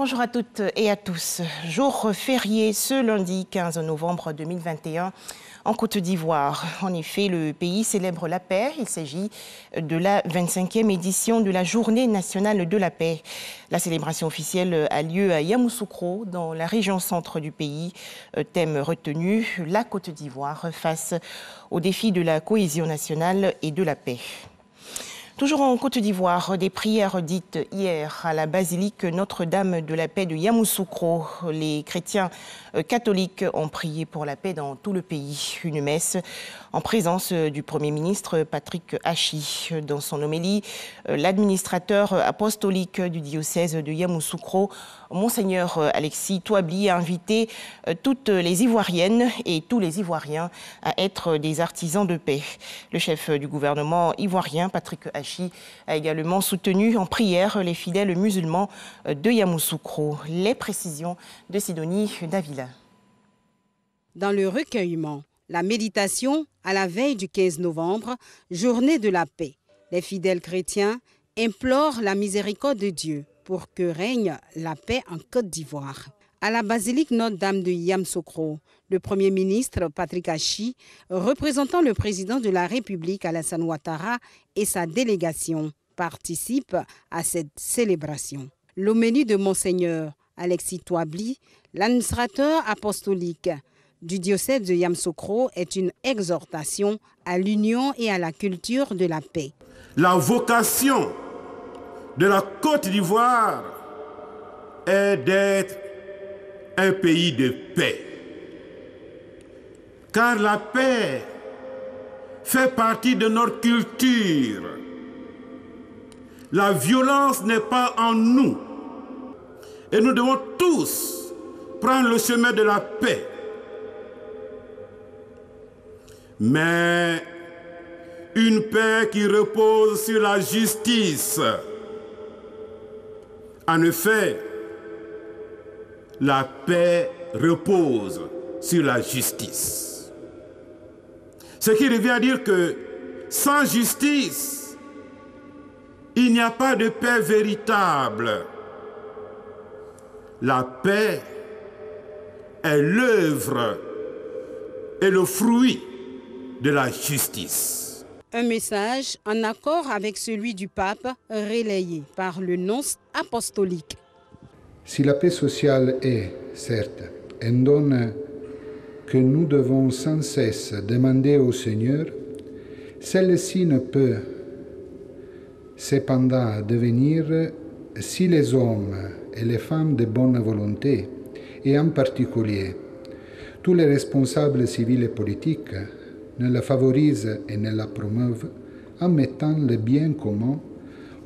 Bonjour à toutes et à tous. Jour férié ce lundi 15 novembre 2021 en Côte d'Ivoire. En effet, le pays célèbre la paix. Il s'agit de la 25e édition de la Journée nationale de la paix. La célébration officielle a lieu à Yamoussoukro, dans la région centre du pays. Thème retenu, la Côte d'Ivoire face aux défis de la cohésion nationale et de la paix. Toujours en Côte d'Ivoire, des prières dites hier à la basilique Notre-Dame de la Paix de Yamoussoukro. Les chrétiens catholiques ont prié pour la paix dans tout le pays. Une messe en présence du Premier ministre Patrick Hachi. Dans son homélie, l'administrateur apostolique du diocèse de Yamoussoukro, Monseigneur Alexis Touabli, a invité toutes les Ivoiriennes et tous les Ivoiriens à être des artisans de paix. Le chef du gouvernement ivoirien, Patrick Hachi, a également soutenu en prière les fidèles musulmans de Yamoussoukro. Les précisions de Sidonie Davila. Dans le recueillement, la méditation à la veille du 15 novembre, journée de la paix. Les fidèles chrétiens implorent la miséricorde de Dieu pour que règne la paix en Côte d'Ivoire. À la basilique Notre-Dame de Yamoussoukro, le Premier ministre Patrick Hachi, représentant le président de la République Alassane Ouattara et sa délégation, participent à cette célébration. L'homélie de Monseigneur Alexis Touabli, l'administrateur apostolique du diocèse de Yamoussoukro, est une exhortation à l'union et à la culture de la paix. La vocation de la Côte d'Ivoire est d'être un pays de paix. Car la paix fait partie de notre culture. La violence n'est pas en nous. Et nous devons tous prendre le chemin de la paix. Mais une paix qui repose sur la justice. En effet, la paix repose sur la justice. Ce qui revient à dire que sans justice, il n'y a pas de paix véritable. La paix est l'œuvre et le fruit de la justice. Un message en accord avec celui du pape, relayé par le nonce apostolique. Si la paix sociale est, certes, un don que nous devons sans cesse demander au Seigneur, celle-ci ne peut cependant devenir si les hommes et les femmes de bonne volonté, et en particulier tous les responsables civils et politiques, ne la favorisent et ne la promeuvent en mettant le bien commun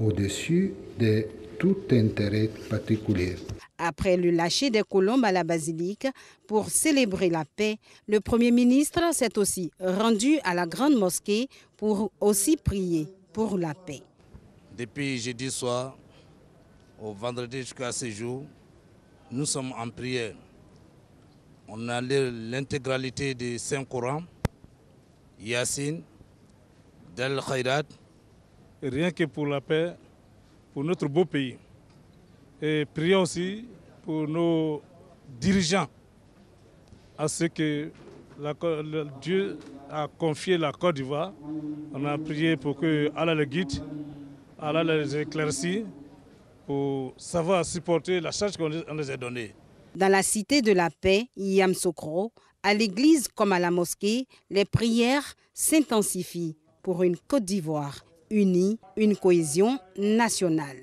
au-dessus de tout intérêt particulier. Après le lâcher des colombes à la basilique pour célébrer la paix, le Premier ministre s'est aussi rendu à la grande mosquée pour aussi prier pour la paix. Depuis jeudi soir au vendredi jusqu'à ce jour, nous sommes en prière. On a lu l'intégralité du Saint-Coran, Yassine, Del Khairat. Rien que pour la paix, pour notre beau pays. Et prions aussi pour nos dirigeants, à ce que Dieu a confié la Côte d'Ivoire. On a prié pour que Allah le guide, Allah les éclaircit, pour savoir supporter la charge qu'on les a donnée. Dans la cité de la paix, Yamoussoukro, à l'église comme à la mosquée, les prières s'intensifient pour une Côte d'Ivoire unie, une cohésion nationale.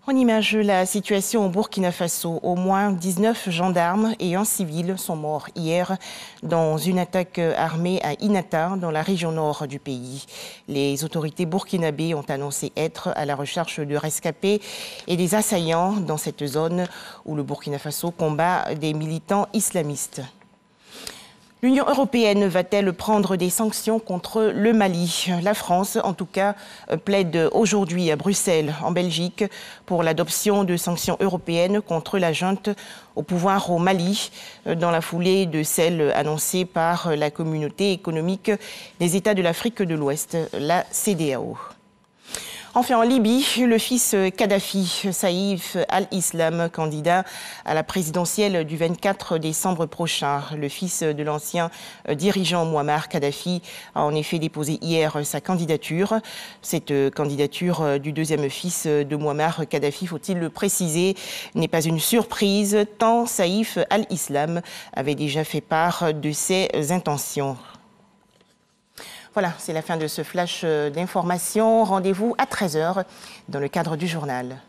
En image, la situation au Burkina Faso. Au moins 19 gendarmes et un civil sont morts hier dans une attaque armée à Inata, dans la région nord du pays. Les autorités burkinabées ont annoncé être à la recherche de rescapés et des assaillants dans cette zone où le Burkina Faso combat des militants islamistes. L'Union européenne va-t-elle prendre des sanctions contre le Mali? La France, en tout cas, plaide aujourd'hui à Bruxelles, en Belgique, pour l'adoption de sanctions européennes contre la junte au pouvoir au Mali, dans la foulée de celles annoncées par la Communauté économique des États de l'Afrique de l'Ouest, la CEDEAO. Enfin, en Libye, le fils Kadhafi, Saïf al-Islam, candidat à la présidentielle du 24 décembre prochain. Le fils de l'ancien dirigeant Mouammar Kadhafi a en effet déposé hier sa candidature. Cette candidature du deuxième fils de Mouammar Kadhafi, faut-il le préciser, n'est pas une surprise, tant Saïf al-Islam avait déjà fait part de ses intentions. Voilà, c'est la fin de ce flash d'information. Rendez-vous à 13h dans le cadre du journal.